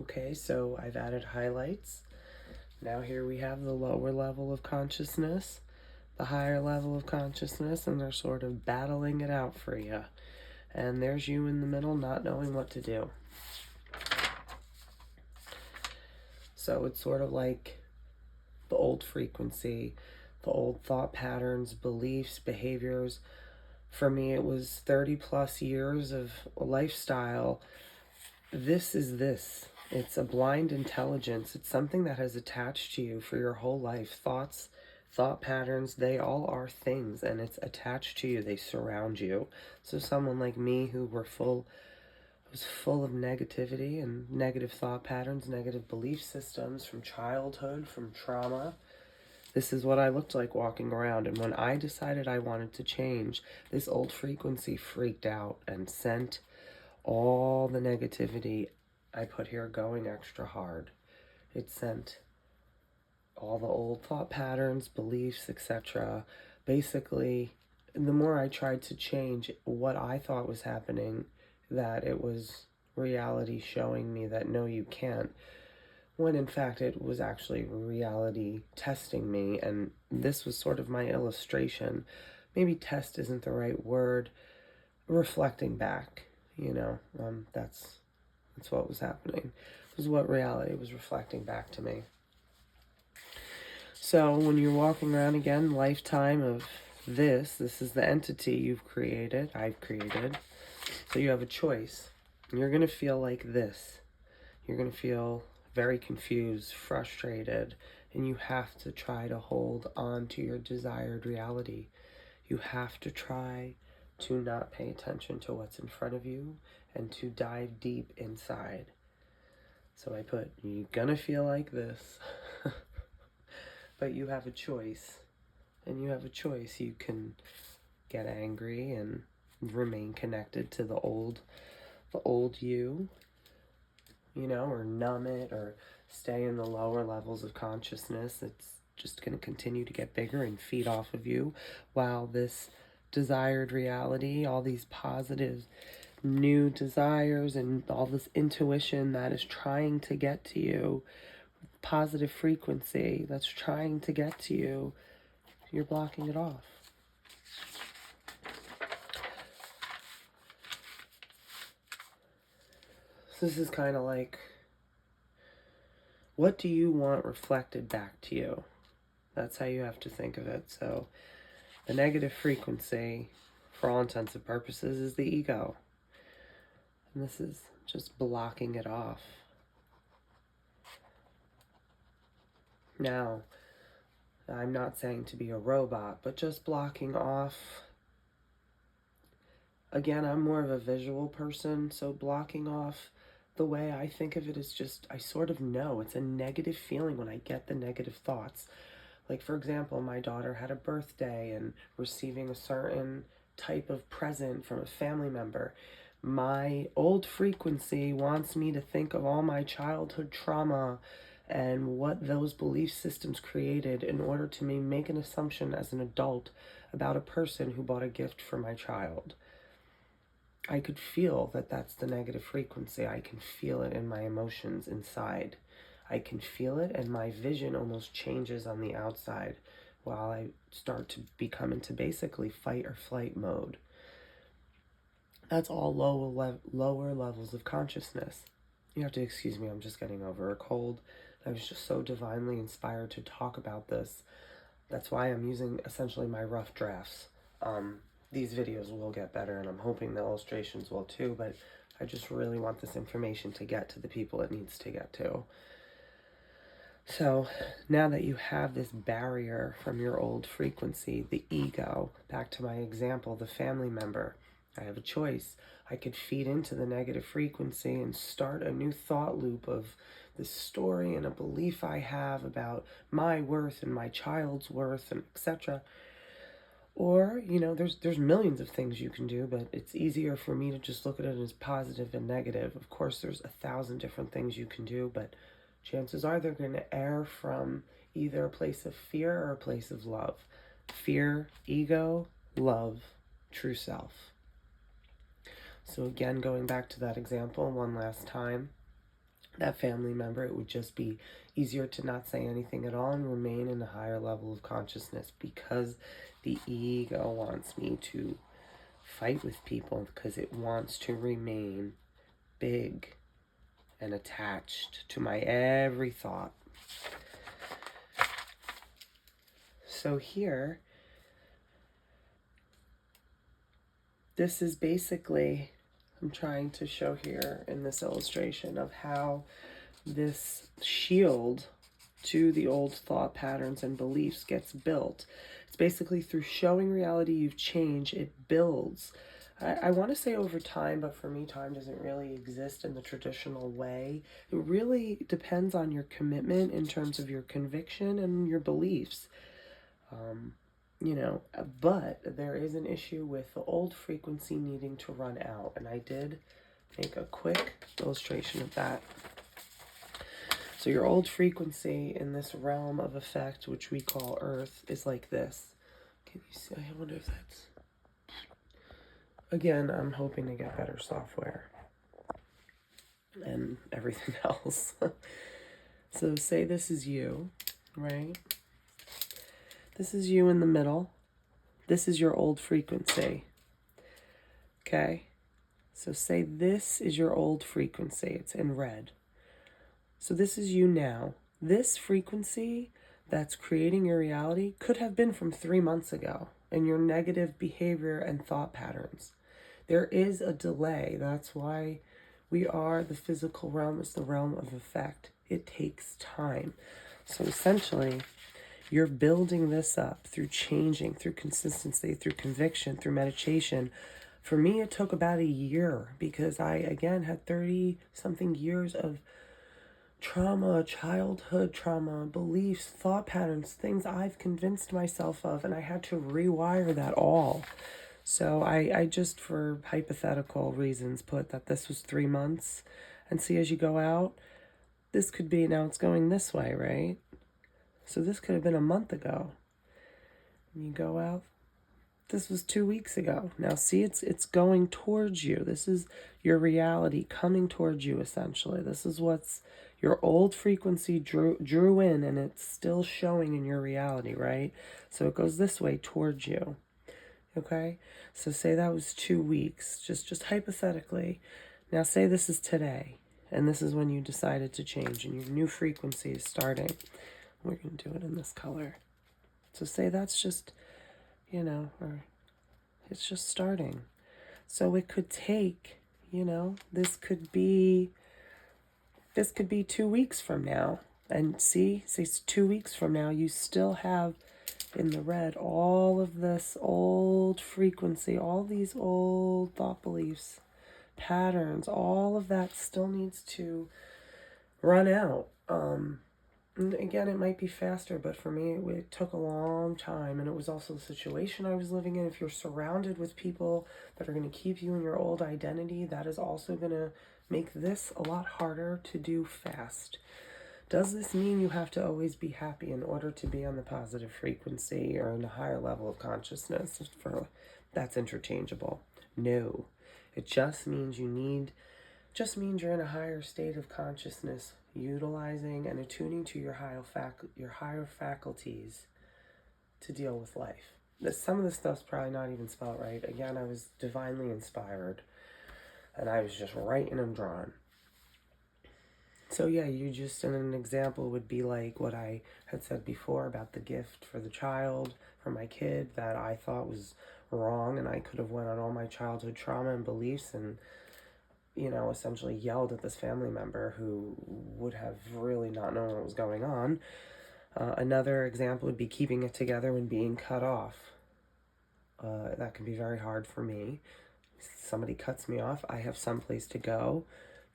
Okay, so I've added highlights. Now here we have the lower level of consciousness, the higher level of consciousness, and they're sort of battling it out for you. And there's you in the middle not knowing what to do. So it's sort of like the old frequency, the old thought patterns, beliefs, behaviors. For me, it was 30 plus years of a lifestyle. This is this. It's a blind intelligence. It's something that has attached to you for your whole life. Thoughts, thought patterns, they all are things, and it's attached to you. They surround you. So someone like me who was full of negativity and negative thought patterns, negative belief systems from childhood, from trauma. This is what I looked like walking around. And when I decided I wanted to change, this old frequency freaked out and sent all the negativity I put here going extra hard. It sent all the old thought patterns, beliefs, etc. Basically, the more I tried to change what I thought was happening, that it was reality showing me that no, you can't, when in fact it was actually reality testing me. And this was sort of my illustration. Maybe test isn't the right word. Reflecting back, that's what was happening. It was what reality was reflecting back to me. So when you're walking around again, lifetime of this is the entity you've created, I've created. So you have a choice. You're going to feel like this. You're going to feel very confused, frustrated, and you have to try to hold on to your desired reality. You have to try to not pay attention to what's in front of you and to dive deep inside. So I put, you're gonna feel like this, but you have a choice. And you have a choice. You can get angry and remain connected to the old you, or numb it, or stay in the lower levels of consciousness. It's just going to continue to get bigger and feed off of you, while this desired reality, all these positive new desires and all this intuition that is trying to get to you, positive frequency that's trying to get to you, you're blocking it off. So this is kind of like, what do you want reflected back to you? That's how you have to think of it. So the negative frequency, for all intents and purposes, is the ego. And this is just blocking it off. Now, I'm not saying to be a robot, but just blocking off. Again, I'm more of a visual person, so blocking off, the way I think of it is just, I sort of know. It's a negative feeling when I get the negative thoughts. Like, for example, my daughter had a birthday and receiving a certain type of present from a family member. My old frequency wants me to think of all my childhood trauma and what those belief systems created in order to make an assumption as an adult about a person who bought a gift for my child. I could feel that that's the negative frequency. I can feel it in my emotions inside. I can feel it, and my vision almost changes on the outside while I start to become into basically fight or flight mode. That's all lower levels of consciousness. You have to excuse me, I'm just getting over a cold. I was just so divinely inspired to talk about this. That's why I'm using essentially my rough drafts. These videos will get better, and I'm hoping the illustrations will too, but I just really want this information to get to the people it needs to get to. So now that you have this barrier from your old frequency, the ego, back to my example, the family member, I have a choice. I could feed into the negative frequency and start a new thought loop of this story and a belief I have about my worth and my child's worth, and etc. Or, there's millions of things you can do, but it's easier for me to just look at it as positive and negative. Of course, there's 1,000 different things you can do, but chances are they're going to err from either a place of fear or a place of love. Fear, ego, love, true self. So again, going back to that example one last time, that family member, it would just be easier to not say anything at all and remain in a higher level of consciousness, because the ego wants me to fight with people because it wants to remain big and attached to my every thought. So here, this is basically, I'm trying to show here in this illustration of how this shield to the old thought patterns and beliefs gets built. It's basically through showing reality you've changed, it builds. I want to say over time, but for me, time doesn't really exist in the traditional way. It really depends on your commitment in terms of your conviction and your beliefs. You know, but there is an issue with the old frequency needing to run out. And I did make a quick illustration of that. So your old frequency in this realm of effect, which we call Earth, is like this. Can you see? I wonder if that's... Again, I'm hoping to get better software and everything else. So say this is you, right? This is you in the middle. This is your old frequency. Okay? So say this is your old frequency. It's in red. So this is you now. This frequency that's creating your reality could have been from 3 months ago, and your negative behavior and thought patterns. There is a delay. That's why the physical realm is the realm of effect. It takes time. So essentially, you're building this up through changing, through consistency, through conviction, through meditation. For me, it took about a year because I, again, had 30-something years of trauma, childhood trauma, beliefs, thought patterns, things I've convinced myself of, and I had to rewire that all. So I just, for hypothetical reasons, put that this was 3 months. And see, as you go out, this could be, now it's going this way, right? So this could have been a month ago. And you go out, this was 2 weeks ago. Now see, it's going towards you. This is your reality coming towards you, essentially. This is what's your old frequency drew in, and it's still showing in your reality, right? So it goes this way towards you. Okay? So say that was 2 weeks, just hypothetically. Now say this is today, and this is when you decided to change, and your new frequency is starting. We're going to do it in this color. So say that's just, or it's just starting. So it could take, this could be 2 weeks from now. And see, say 2 weeks from now, you still have in the red all of this old frequency, all these old thought beliefs, patterns, all of that still needs to run out. And again, it might be faster, but for me, it took a long time. And it was also the situation I was living in. If you're surrounded with people that are going to keep you in your old identity, that is also going to make this a lot harder to do fast. Does this mean you have to always be happy in order to be on the positive frequency or in a higher level of consciousness? That's interchangeable. No. It just means you're in a higher state of consciousness, utilizing and attuning to your higher faculties to deal with life. Some of this stuff's probably not even spelled right. Again, I was divinely inspired, and I was just writing and drawing. So yeah, and an example would be like what I had said before about the gift for the child, for my kid, that I thought was wrong, and I could have went on all my childhood trauma and beliefs and, essentially yelled at this family member who would have really not known what was going on. Another example would be keeping it together when being cut off. That can be very hard for me. Somebody cuts me off, I have someplace to go.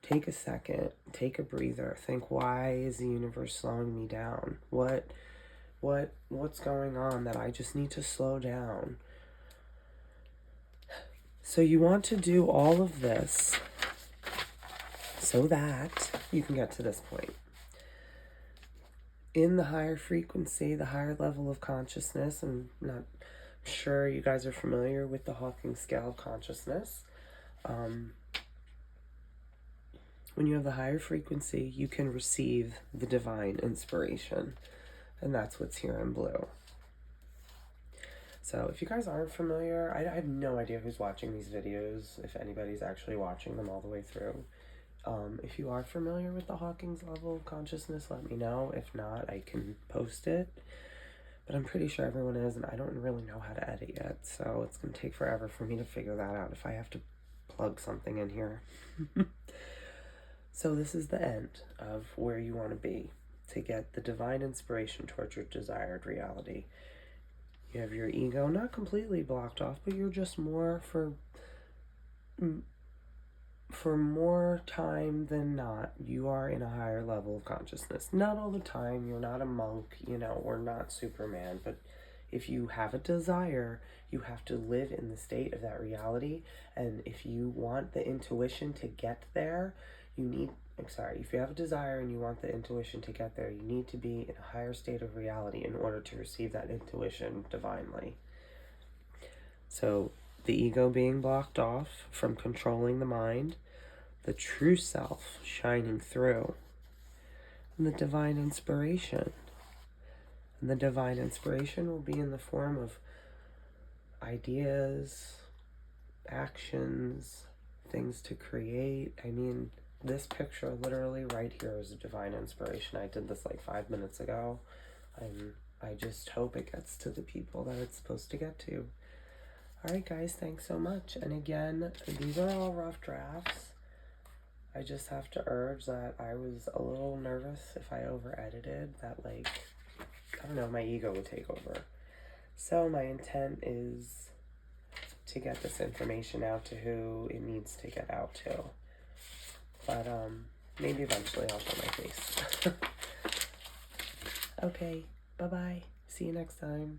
Take a second, take a breather, think, why is the universe slowing me down? What's going on that I just need to slow down? So you want to do all of this so that you can get to this point. In the higher frequency, the higher level of consciousness, I'm not sure you guys are familiar with the Hawking scale of consciousness. When you have the higher frequency, you can receive the divine inspiration. And that's what's here in blue. So if you guys aren't familiar, I have no idea who's watching these videos, if anybody's actually watching them all the way through. If you are familiar with the Hawking's level of consciousness, let me know. If not, I can post it. But I'm pretty sure everyone is, and I don't really know how to edit yet, so it's going to take forever for me to figure that out if I have to plug something in here. So this is the end of where you want to be to get the divine inspiration towards your desired reality. You have your ego not completely blocked off, but you're just more for more time than not, you are in a higher level of consciousness. Not all the time, you're not a monk, you know, or not Superman, but if you have a desire, you have to live in the state of that reality. And if you want the intuition to get there, if you have a desire and you want the intuition to get there, you need to be in a higher state of reality in order to receive that intuition divinely. So the ego being blocked off from controlling the mind, the true self shining through, and the divine inspiration. And the divine inspiration will be in the form of ideas, actions, things to create. I mean, this picture literally right here is a divine inspiration. I did this like 5 minutes ago. I just hope it gets to the people that it's supposed to get to. Alright guys, thanks so much. And again, these are all rough drafts. I just have to urge that I was a little nervous if I over-edited, that like, I don't know, my ego would take over. So my intent is to get this information out to who it needs to get out to. But maybe eventually I'll show my face. Okay, bye-bye. See you next time.